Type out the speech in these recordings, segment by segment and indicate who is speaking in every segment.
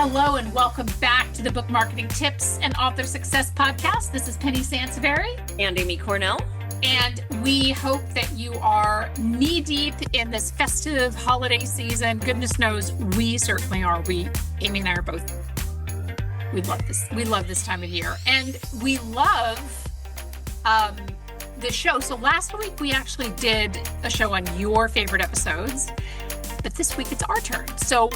Speaker 1: Hello and welcome back to the Book Marketing Tips and Author Success Podcast. This is Penny Sansevieri.
Speaker 2: And Amy Cornell.
Speaker 1: And we hope that you are knee-deep in this festive holiday season. Goodness knows we certainly are. Amy and I are both, we love this. We love this time of year. And we love the show. So last week we actually did a show on your favorite episodes. But this week it's our turn. So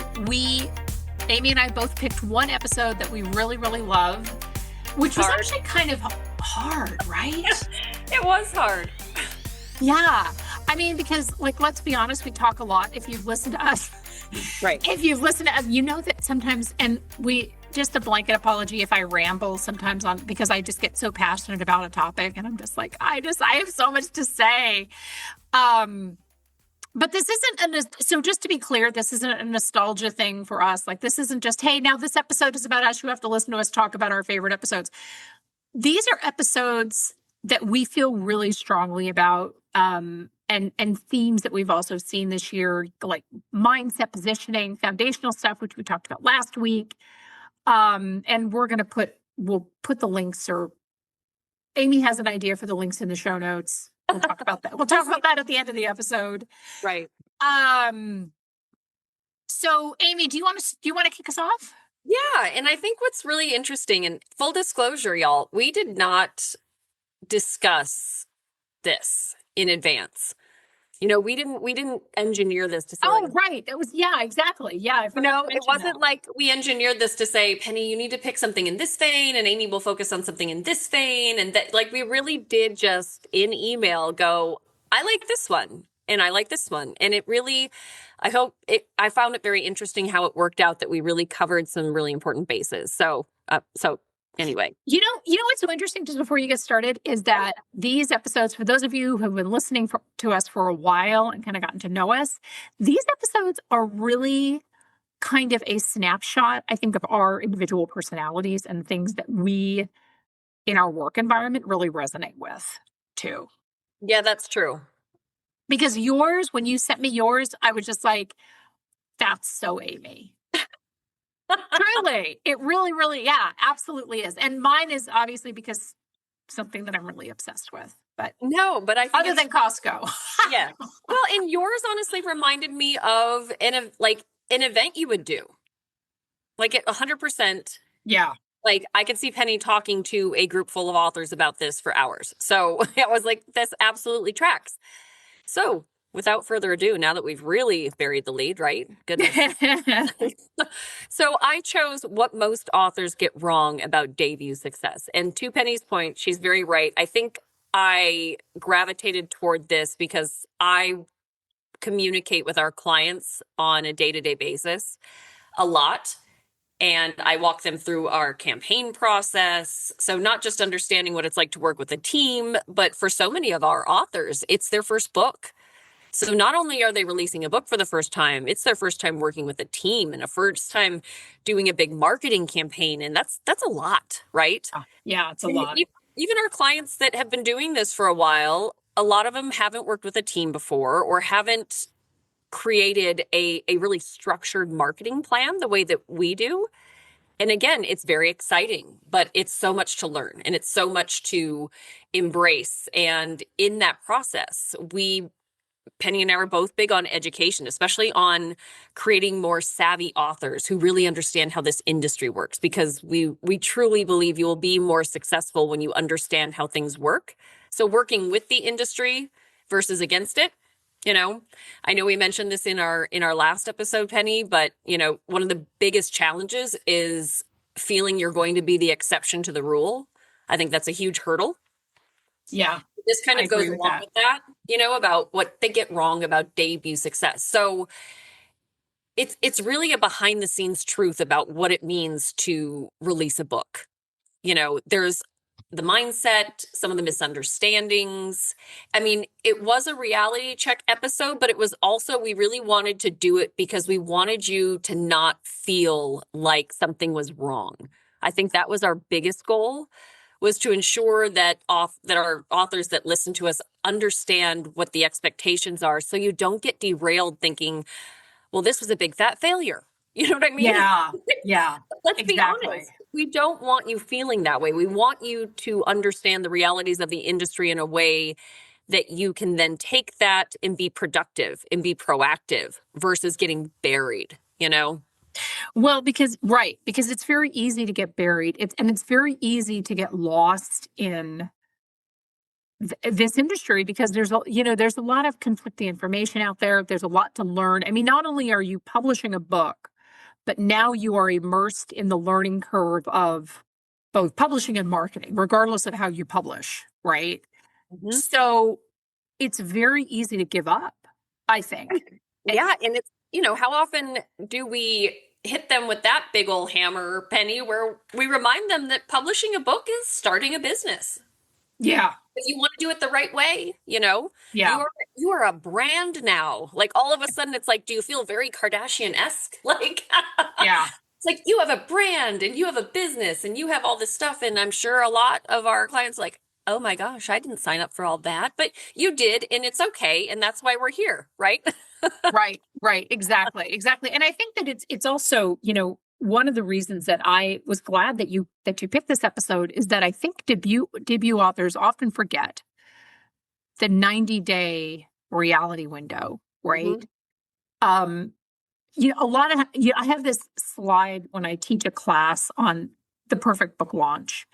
Speaker 1: Amy and I both picked one episode that we really, really love, which was actually kind of hard, right?
Speaker 2: It was hard.
Speaker 1: Yeah. I mean, because let's be honest, we talk a lot. If you've listened to us,
Speaker 2: right.
Speaker 1: If you've listened to us, you know that sometimes, and just a blanket apology if I ramble sometimes because I just get so passionate about a topic and I'm just like, I have so much to say. But this isn't so just to be clear, this isn't a nostalgia thing for us. This isn't just, hey, now this episode is about us. You have to listen to us talk about our favorite episodes. These are episodes that we feel really strongly about, and themes that we've also seen this year, like mindset positioning, foundational stuff, which we talked about last week. And we'll put the links, or Amy has an idea for the links in the show notes. We'll talk about that. We'll talk about that at the end of the episode.
Speaker 2: Right.
Speaker 1: So Amy, do you want to kick us off?
Speaker 2: Yeah. And I think what's really interesting, and full disclosure, y'all, we did not discuss this in advance. We didn't engineer this to say.
Speaker 1: Oh, right. It was, yeah, exactly. Yeah.
Speaker 2: It wasn't like we engineered this to say, Penny, you need to pick something in this vein, and Amy will focus on something in this vein. And that, we really did just in email go, I like this one and I like this one. And it really, I found it very interesting how it worked out that we really covered some really important bases. So anyway.
Speaker 1: You know what's so interesting, just before you get started, is that these episodes, for those of you who have been listening to us for a while and kind of gotten to know us, these episodes are really kind of a snapshot, I think, of our individual personalities and things that we, in our work environment, really resonate with, too.
Speaker 2: Yeah, that's true.
Speaker 1: Because yours, when you sent me yours, I was just like, that's so Amy. Truly, it really, really, yeah, absolutely is. And mine is obviously because something that I'm really obsessed with. But
Speaker 2: I think
Speaker 1: other than Costco.
Speaker 2: Yeah. Well, and yours honestly reminded me of an event you would do. At 100%.
Speaker 1: Yeah.
Speaker 2: I could see Penny talking to a group full of authors about this for hours. So I was like, this absolutely tracks. So without further ado, now that we've really buried the lead, right? Goodness. So I chose what most authors get wrong about debut success. And to Penny's point, she's very right. I think I gravitated toward this because I communicate with our clients on a day-to-day basis a lot. And I walk them through our campaign process. So not just understanding what it's like to work with a team, but for so many of our authors, it's their first book. So not only are they releasing a book for the first time, it's their first time working with a team and a first time doing a big marketing campaign. And that's a lot, right?
Speaker 1: Yeah, it's a lot.
Speaker 2: Even our clients that have been doing this for a while, a lot of them haven't worked with a team before or haven't created a really structured marketing plan the way that we do. And again, it's very exciting, but it's so much to learn and it's so much to embrace. And in that process, Penny and I are both big on education, especially on creating more savvy authors who really understand how this industry works, because we truly believe you will be more successful when you understand how things work. So working with the industry versus against it, I know we mentioned this in our last episode, Penny, but one of the biggest challenges is feeling you're going to be the exception to the rule. I think that's a huge hurdle.
Speaker 1: Yeah.
Speaker 2: This kind of goes along with that, about what they get wrong about debut success. So it's really a behind the scenes truth about what it means to release a book. There's the mindset, some of the misunderstandings. I mean, it was a reality check episode, but it was also, we really wanted to do it because we wanted you to not feel like something was wrong. I think that was our biggest goal, was to ensure that our authors that listen to us understand what the expectations are, so you don't get derailed thinking, well, this was a big fat failure. You know what I mean?
Speaker 1: Yeah. Yeah.
Speaker 2: Let's be
Speaker 1: Exactly.
Speaker 2: honest. We don't want you feeling that way. We want you to understand the realities of the industry in a way that you can then take that and be productive and be proactive versus getting buried, you know?
Speaker 1: Well, because it's very easy to get buried. It's very easy to get lost in this industry because there's a lot of conflicting information out there. There's a lot to learn. I mean, not only are you publishing a book, but now you are immersed in the learning curve of both publishing and marketing, regardless of how you publish, right?
Speaker 2: Mhm.
Speaker 1: So it's very easy to give up, I think.
Speaker 2: Yeah. And it's, how often do we hit them with that big old hammer, Penny, where we remind them that publishing a book is starting a business?
Speaker 1: Yeah.
Speaker 2: If you want to do it the right way, you
Speaker 1: Yeah.
Speaker 2: are you are a brand now. Like all of a sudden it's like, do you feel very Kardashian-esque? Like
Speaker 1: Yeah.
Speaker 2: it's like you have a brand and you have a business and you have all this stuff. And I'm sure a lot of our clients are like, oh my gosh, I didn't sign up for all that. But you did, and it's okay. And that's why we're here, right?
Speaker 1: Right, right, exactly, exactly. And I think that it's also, one of the reasons that I was glad that you picked this episode is that I think debut authors often forget the 90-day reality window,
Speaker 2: Hmm.
Speaker 1: right? Um, a lot of I have this slide when I teach a class on the perfect book launch.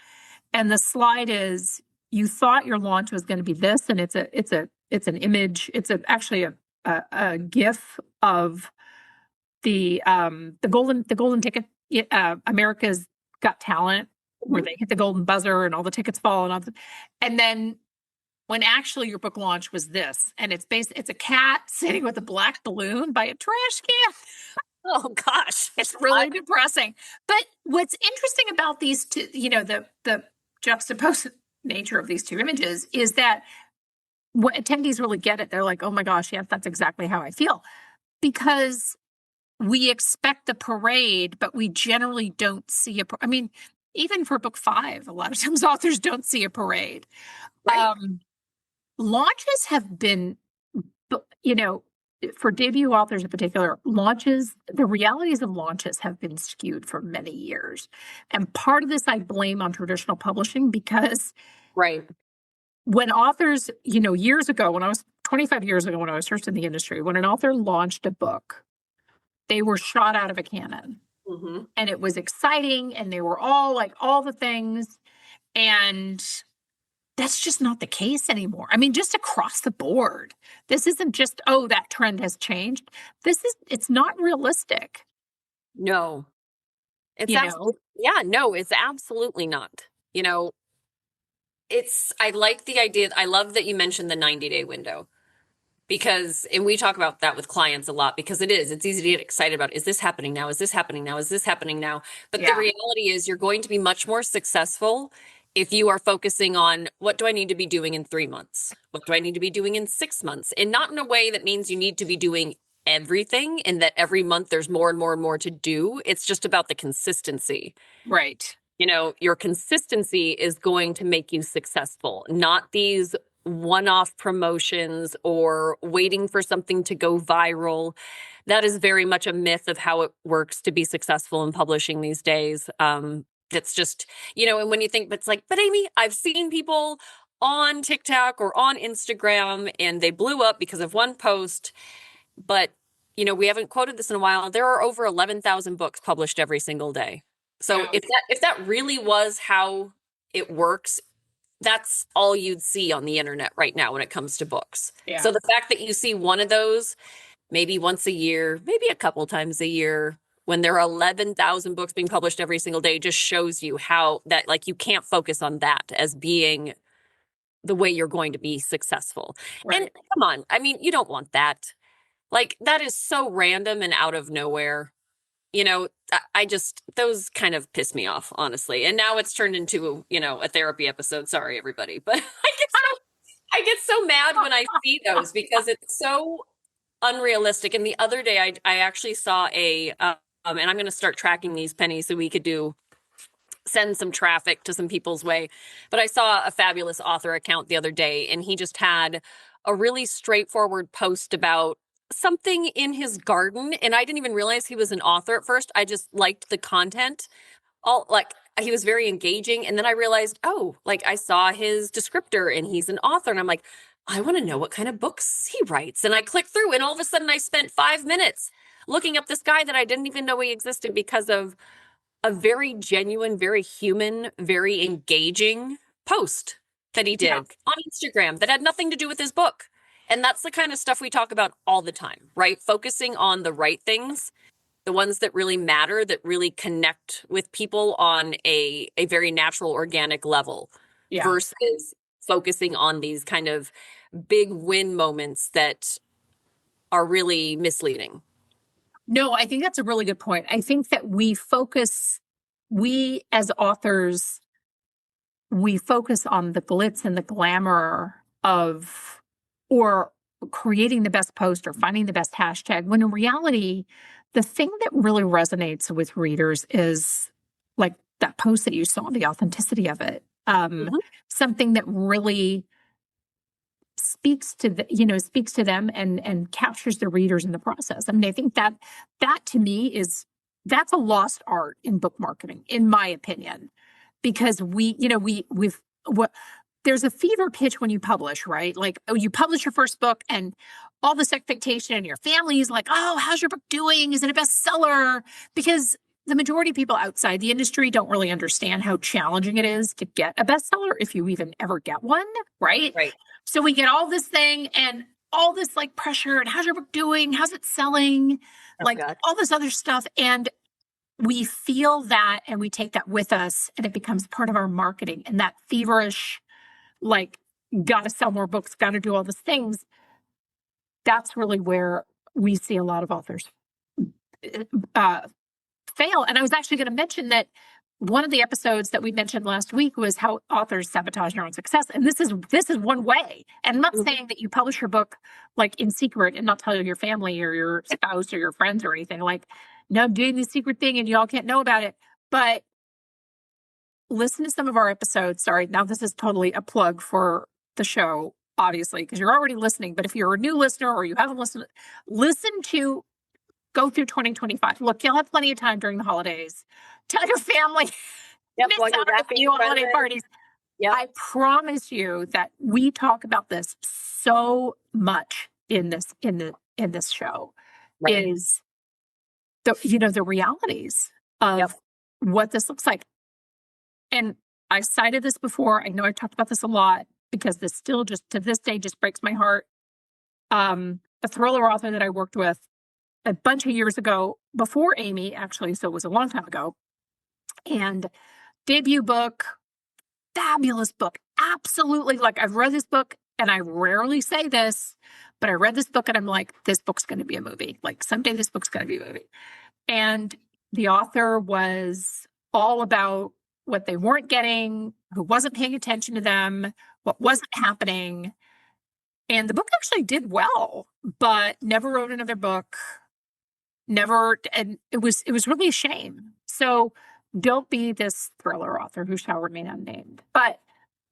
Speaker 1: And the slide is you thought your launch was going to be this, and it's an image, actually a GIF of the golden ticket, America's Got Talent, where
Speaker 2: Hmm.
Speaker 1: they hit the golden buzzer and all the tickets fall and then when actually your book launch was this, and it's a cat sitting with a black balloon by a trash can.
Speaker 2: Oh gosh.
Speaker 1: It's really depressing. But what's interesting about these two, the juxtaposed nature of these two images is that what attendees really get it. They're like, oh my gosh, yes, that's exactly how I feel. Because we expect the parade, but we generally don't see I mean, even for book 5, a lot of times authors don't see a parade.
Speaker 2: Right.
Speaker 1: Launches have been, you know, for debut authors in particular, the realities of launches have been skewed for many years. And part of this I blame on traditional publishing because
Speaker 2: Right.
Speaker 1: when authors, years ago, 25 years ago, when I was first in the industry, when an author launched a book, they were shot out of a cannon.
Speaker 2: Hmm.
Speaker 1: And it was exciting, and they were all like all the things. And that's just not the case anymore. I mean, just across the board. This isn't just, oh, that trend has changed. It's not realistic,
Speaker 2: No. It's
Speaker 1: you know?
Speaker 2: absolutely, yeah, no, it's absolutely not. You know, I like the idea. I love that you mentioned the 90-day window because, and we talk about that with clients a lot because it's easy to get excited about, is this happening now? Is this happening now? Is this happening now? But the
Speaker 1: Yeah,
Speaker 2: reality is you're going to be much more successful if you are focusing on what do I need to be doing in 3 months? What do I need to be doing in 6 months? And not in a way that means you need to be doing everything and that every month there's more and more and more to do. It's just about the consistency.
Speaker 1: right.
Speaker 2: Your consistency is going to make you successful, not these one-off promotions or waiting for something to go viral. That is very much a myth of how it works to be successful in publishing these days. That's just, and when you think, but it's like, but Amy, I've seen people on TikTok or on Instagram and they blew up because of one post, but we haven't quoted this in a while. There are over 11,000 books published every single day. So
Speaker 1: Yeah,
Speaker 2: if that really was how it works, that's all you'd see on the internet right now when it comes to books.
Speaker 1: yeah,
Speaker 2: So the fact that you see one of those maybe once a year, maybe a couple times a year, when there are 11,000 books being published every single day, just shows you how that, like, you can't focus on that as being the way you're going to be successful. And
Speaker 1: right.
Speaker 2: come on, I mean, you don't want that. Like, that is so random and out of nowhere. I just, those kind of piss me off, honestly. And now it's turned into, a therapy episode. Sorry, everybody. But I get so mad when I see those because it's so unrealistic. And the other day, I actually saw and I'm going to start tracking these, pennies, so we could send some traffic to some people's way. But I saw a fabulous author account the other day, and he just had a really straightforward post about something in his garden, and I didn't even realize he was an author at first. I just liked the content. All like he was very engaging, and then I realized, oh, like I saw his descriptor and he's an author, and I'm like, I want to know what kind of books he writes. And I clicked through, and all of a sudden I spent 5 minutes looking up this guy that I didn't even know he existed because of a very genuine, very human, very engaging post that he did
Speaker 1: Yeah.
Speaker 2: on Instagram that had nothing to do with his book. And that's the kind of stuff we talk about all the time, right? Focusing on the right things, the ones that really matter, that really connect with people on a very natural, organic level,
Speaker 1: Yeah.
Speaker 2: versus focusing on these kind of big win moments that are really misleading.
Speaker 1: No, I think that's a really good point. I think that we as authors, we focus on the glitz and the glamour of, or creating the best post or finding the best hashtag, when in reality, the thing that really resonates with readers is like that post that you saw, the authenticity of it.
Speaker 2: Mhm.
Speaker 1: Something that really speaks to them and captures the readers in the process. I mean, I think that to me that's a lost art in book marketing, in my opinion, because we've what there's a fever pitch when you publish, right? Like, oh, you publish your first book and all this expectation, and your family is like, oh, how's your book doing? Is it a bestseller? Because the majority of people outside the industry don't really understand how challenging it is to get a bestseller, if you even ever get one, right?
Speaker 2: Right.
Speaker 1: So we get all this thing and all this like pressure, and how's your book doing? How's it selling?
Speaker 2: Oh,
Speaker 1: Like
Speaker 2: God.
Speaker 1: all this other stuff. And we feel that and we take that with us, and it becomes part of our marketing, and that feverish, like, gotta sell more books, gotta do all these things. That's really where we see a lot of authors uh, fail. And I was actually going to mention that one of the episodes that we mentioned last week was how authors sabotage their own success. And this is one way. And I'm not
Speaker 2: Mhm.
Speaker 1: saying that you publish your book like in secret and not tell your family or your spouse or your friends or anything. Like, no, I'm doing this secret thing and y'all can't know about it. But listen to some of our episodes. Sorry, now this is totally a plug for the show, obviously, because you're already listening. But if you're a new listener or you haven't listened, listen to go through 2025. Look, you'll have plenty of time during the holidays. Tell your family,
Speaker 2: Yep.
Speaker 1: miss
Speaker 2: While you're
Speaker 1: out on a
Speaker 2: wrapping
Speaker 1: few holiday
Speaker 2: presents.
Speaker 1: parties.
Speaker 2: Yep.
Speaker 1: I promise you that we talk about this so much in this show,
Speaker 2: Right.
Speaker 1: is the realities of
Speaker 2: Yep.
Speaker 1: what this looks like. And I cited this before. I know I've talked about this a lot because this still just to this day just breaks my heart. A thriller author that I worked with a bunch of years ago, before Amy, actually, so it was a long time ago. And debut book, fabulous book. Absolutely. Like, I've read this book, and I rarely say this, but I read this book and I'm like, this book's going to be a movie. Like, someday this book's going to be a movie. And the author was all about what they weren't getting, who wasn't paying attention to them, what wasn't happening. And the book actually did well, but never wrote another book. Never, and it was really a shame. So don't be this thriller author who shall remain unnamed, but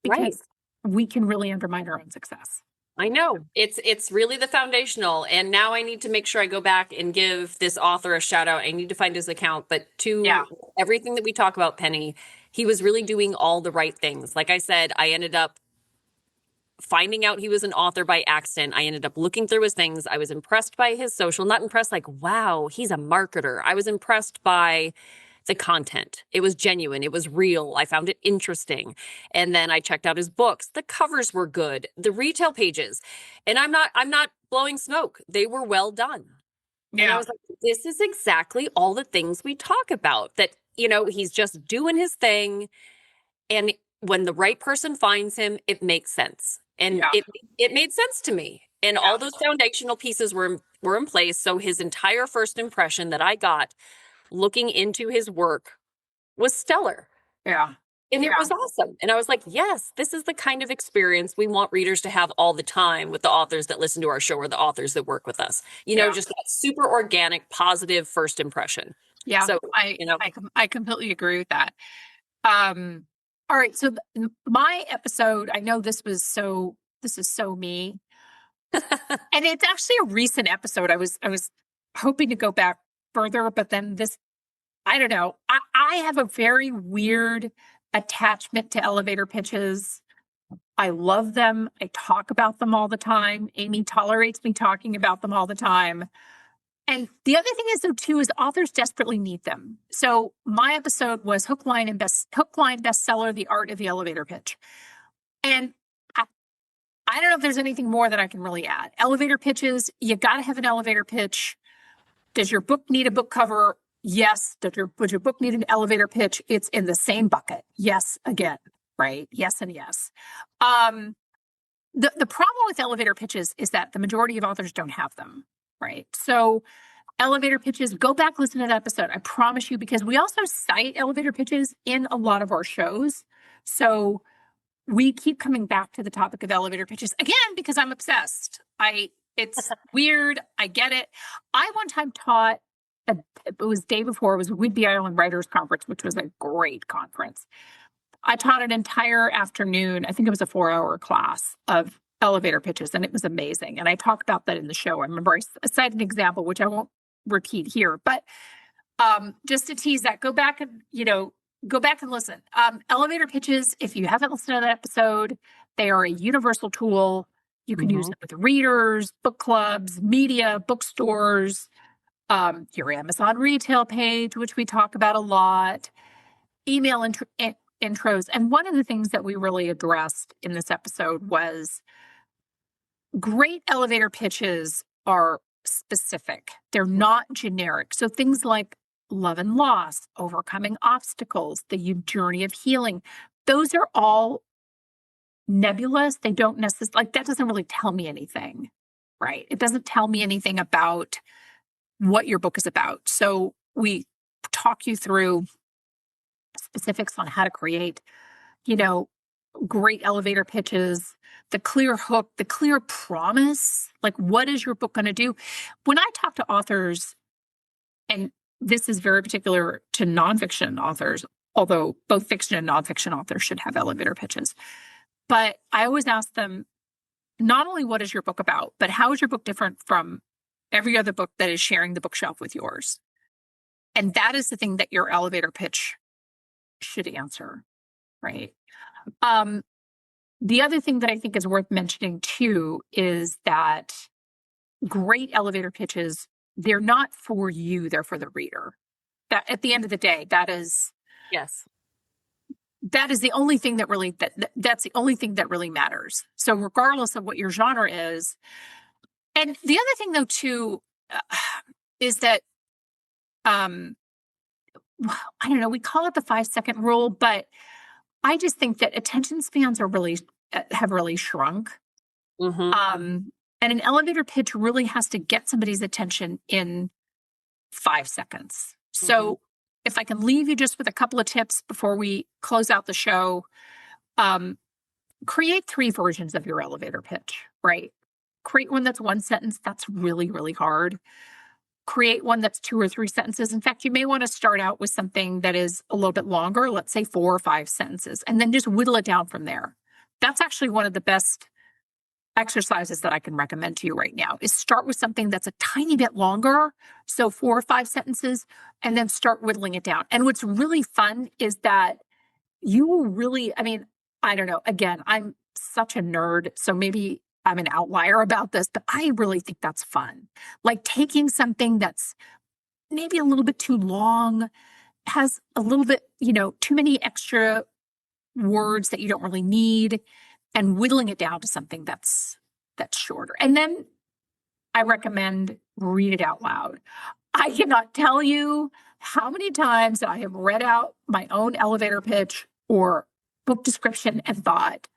Speaker 2: Right.
Speaker 1: because we can really undermine our own success.
Speaker 2: I know. It's really the foundational. And now I need to make sure I go back and give this author a shout out. I need to find his account. But
Speaker 1: Yeah.
Speaker 2: to everything that we talk about, Penny, he was really doing all the right things. Like I said, I ended up finding out he was an author by accident. I ended up looking through his things. I was impressed by his social, not impressed like, wow, he's a marketer. I was impressed by the content. It was genuine. It was real. I found it interesting. And then I checked out his books. The covers were good. The retail pages. And I'm not blowing smoke. They were well done. And I
Speaker 1: Yeah.
Speaker 2: was like, this is exactly all the things we talk about, that, he's just doing his thing. And when the right person finds him, it makes sense. And
Speaker 1: Yeah.
Speaker 2: it made sense to me. And all those foundational pieces were in place. So his entire first impression that I got looking into his work was stellar.
Speaker 1: Yeah.
Speaker 2: And it was awesome. And I was like, yes, this is the kind of experience we want readers to have all the time with the authors that listen to our show or the authors that work with us. Just that super organic, positive first impression.
Speaker 1: Yeah.
Speaker 2: So,
Speaker 1: I completely agree with that. All right. So my episode, I know this is so me. And it's actually a recent episode. I was hoping to go back further, but then I don't know. I have a very weird attachment to elevator pitches. I love them. I talk about them all the time. Amy tolerates me talking about them all the time. And the other thing is, though, too, is authors desperately need them. So my episode was Hook, Line, Bestseller, The Art of the Elevator Pitch. And I don't know if there's anything more that I can really add. Elevator pitches, you got to have an elevator pitch. Does your book need a book cover? Yes. Would your book need an elevator pitch? It's in the same bucket. Yes, again, right? Yes and yes. The problem with elevator pitches is that the majority of authors don't have them, right? So elevator pitches, go back, listen to that episode. I promise you, because we also cite elevator pitches in a lot of our shows. So we keep coming back to the topic of elevator pitches again, because I'm obsessed. It's weird. I get it. I one time taught, it was day before, it was Whidbey Island Writers Conference, which was a great conference. I taught an entire afternoon, I think it was a 4-hour class of elevator pitches, and it was amazing. And I talk about that in the show. I remember I cited an example, which I won't repeat here, but just to tease that, go back and listen. Elevator pitches, if you haven't listened to that episode, they are a universal tool. You can use it with readers, book clubs, media, bookstores, your Amazon retail page, which we talk about a lot, email intros. And one of the things that we really addressed in this episode was great elevator pitches are specific. They're not generic. So things like love and loss, overcoming obstacles, the journey of healing, those are all nebulous. They don't necessarily, that doesn't really tell me anything, right? It doesn't tell me anything about what your book is about. So we talk you through specifics on how to create, great elevator pitches, the clear hook, the clear promise, like what is your book going to do? When I talk to authors, and this is very particular to nonfiction authors, although both fiction and nonfiction authors should have elevator pitches. But I always ask them, not only what is your book about, but how is your book different from every other book that is sharing the bookshelf with yours? And that is the thing that your elevator pitch should answer, right? The other thing that I think is worth mentioning too is that great elevator pitches, they're not for you, they're for the reader. That at the end of the day,
Speaker 2: yes,
Speaker 1: that is the only thing that really that's the only thing that really matters. So regardless of what your genre is, and the other thing though too is that I don't know, we call it the 5-second rule, but I just think that attention spans are have really shrunk. And an elevator pitch really has to get somebody's attention in 5 seconds. So if I can leave you just with a couple of tips before we close out the show, create 3 versions of your elevator pitch, right? Create one that's 1 sentence. That's really, really hard. Create one that's 2 or 3 sentences. In fact, you may want to start out with something that is a little bit longer, let's say 4 or 5 sentences, and then just whittle it down from there. That's actually one of the best exercises that I can recommend to you right now, is start with something that's a tiny bit longer, so 4 or 5 sentences, and then start whittling it down. And what's really fun is that you will really, I don't know, again, I'm such a nerd, so maybe I'm an outlier about this, but I really think that's fun. Like taking something that's maybe a little bit too long, has a little bit, too many extra words that you don't really need, and whittling it down to something that's shorter. And then I recommend read it out loud. I cannot tell you how many times I have read out my own elevator pitch or book description and thought,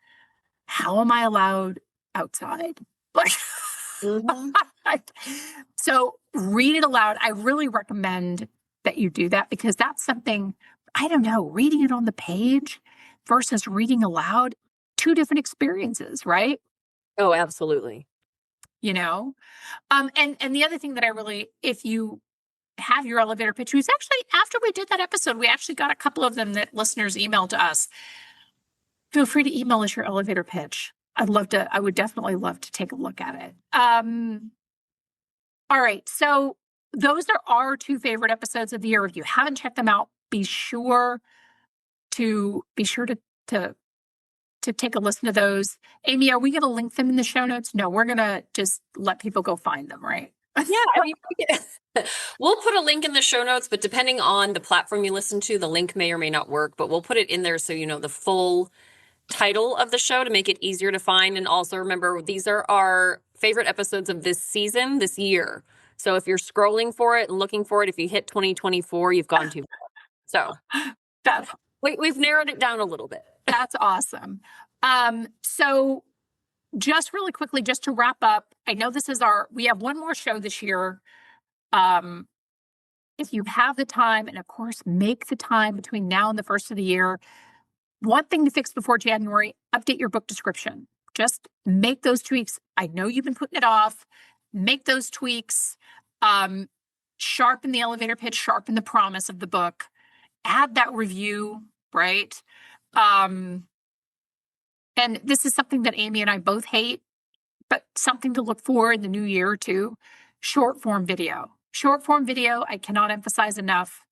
Speaker 1: how am I allowed outside? Like, so read it aloud. I really recommend that you do that, because that's something, I don't know, reading it on the page versus reading aloud, 2 different experiences, right?
Speaker 2: Oh, absolutely.
Speaker 1: And the other thing that I really, if you have your elevator pitch, was actually, after we did that episode, we actually got a couple of them that listeners emailed to us. Feel free to email us your elevator pitch. I would definitely love to take a look at it. All right. So those are our 2 favorite episodes of the year. If you haven't checked them out, be sure to take a listen to those. Amy, are we going to link them in the show notes? No, we're going to just let people go find them, right?
Speaker 2: Yeah, I mean, we'll put a link in the show notes, but depending on the platform you listen to, the link may or may not work, but we'll put it in there so you know the full title of the show to make it easier to find. And also remember, these are our favorite episodes of this season, this year. So if you're scrolling for it and looking for it, if you hit 2024, you've gone too far. So we've narrowed it down a little bit.
Speaker 1: That's awesome. So just really quickly, just to wrap up, I know we have one more show this year. If you have the time, and of course, make the time between now and the first of the year, one thing to fix before January, update your book description. Just make those tweaks. I know you've been putting it off. Make those tweaks. Sharpen the elevator pitch, sharpen the promise of the book. Add that review, right? And this is something that Amy and I both hate, but something to look for in the new year too. Short form video. Short form video, I cannot emphasize enough.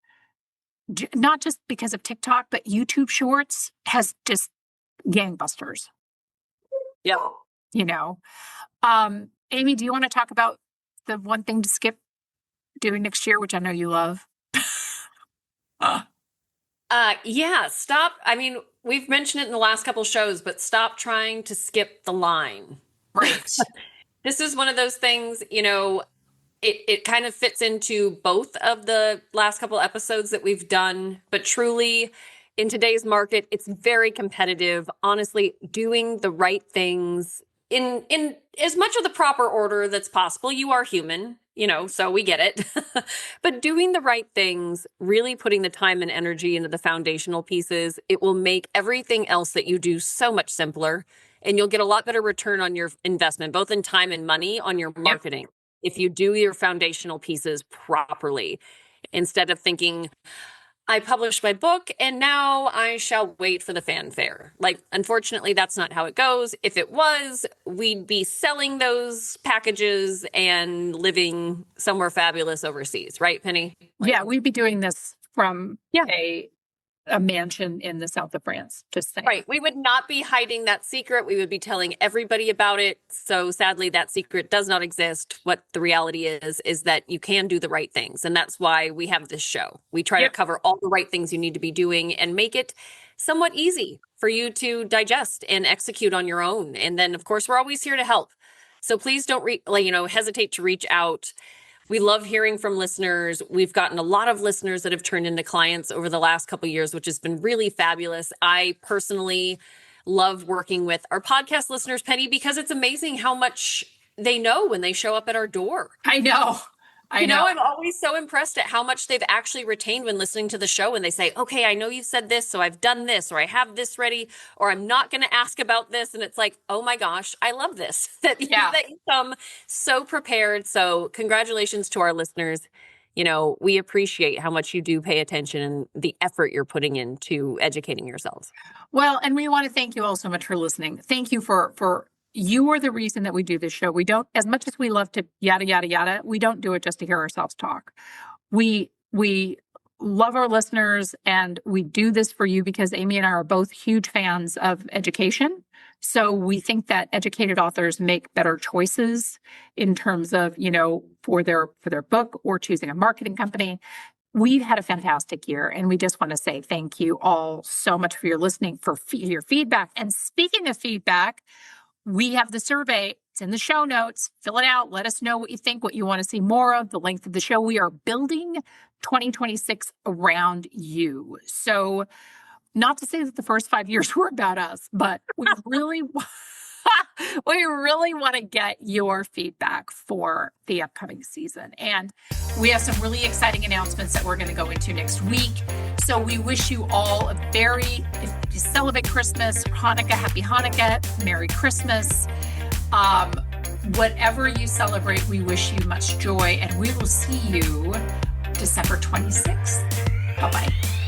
Speaker 1: Not just because of TikTok, but YouTube Shorts has just gangbusters.
Speaker 2: Yep.
Speaker 1: You know, Amy, do you want to talk about the one thing to skip doing next year, which I know you love?
Speaker 2: Yeah, stop. I mean, we've mentioned it in the last couple shows, but stop trying to skip the line.
Speaker 1: Right.
Speaker 2: This is one of those things, you know, it kind of fits into both of the last couple episodes that we've done, but truly in today's market, it's very competitive. Honestly, doing the right things in as much of the proper order that's possible. You are human, you know, so we get it. But doing the right things, really putting the time and energy into the foundational pieces, it will make everything else that you do so much simpler. And you'll get a lot better return on your investment, both in time and money on your marketing. Yep. If you do your foundational pieces properly, instead of thinking, I published my book and now I shall wait for the fanfare. Like, unfortunately, that's not how it goes. If it was, we'd be selling those packages and living somewhere fabulous overseas. Right, Penny?
Speaker 1: Yeah, we'd be doing this from a mansion in the south of France, just saying.
Speaker 2: Right. We would not be hiding that secret. We would be telling everybody about it. So sadly, that secret does not exist. What the reality is that you can do the right things. And that's why we have this show. We try to cover all the right things you need to be doing and make it somewhat easy for you to digest and execute on your own. And then, of course, we're always here to help. So please don't hesitate to reach out. We love hearing from listeners. We've gotten a lot of listeners that have turned into clients over the last couple of years, which has been really fabulous. I personally love working with our podcast listeners, Penny, because it's amazing how much they know when they show up at our door.
Speaker 1: I know.
Speaker 2: I'm always so impressed at how much they've actually retained when listening to the show. And they say, okay, I know you said this, so I've done this, or I have this ready, or I'm not going to ask about this. And it's like, oh my gosh, I love this, that you come so prepared. So congratulations to our listeners. You know, we appreciate how much you do pay attention and the effort you're putting into educating yourselves.
Speaker 1: Well, and we want to thank you all so much for listening. Thank you for you are the reason that we do this show. We don't, as much as we love to yada, yada, yada, we don't do it just to hear ourselves talk. We love our listeners and we do this for you because Amy and I are both huge fans of education. So we think that educated authors make better choices in terms of, you know, for their book or choosing a marketing company. We've had a fantastic year and we just want to say thank you all so much for your listening, for your feedback. And speaking of feedback, we have the survey. It's in the show notes. Fill it out. Let us know what you think, what you want to see more of, the length of the show. We are building 2026 around you. So not to say that the first 5 years were about us, but we really, we really want to get your feedback for the upcoming season. And we have some really exciting announcements that we're going to go into next week. So we wish you all if you celebrate Christmas, Hanukkah, happy Hanukkah, Merry Christmas. Whatever you celebrate, we wish you much joy and we will see you December 26th. Bye-bye.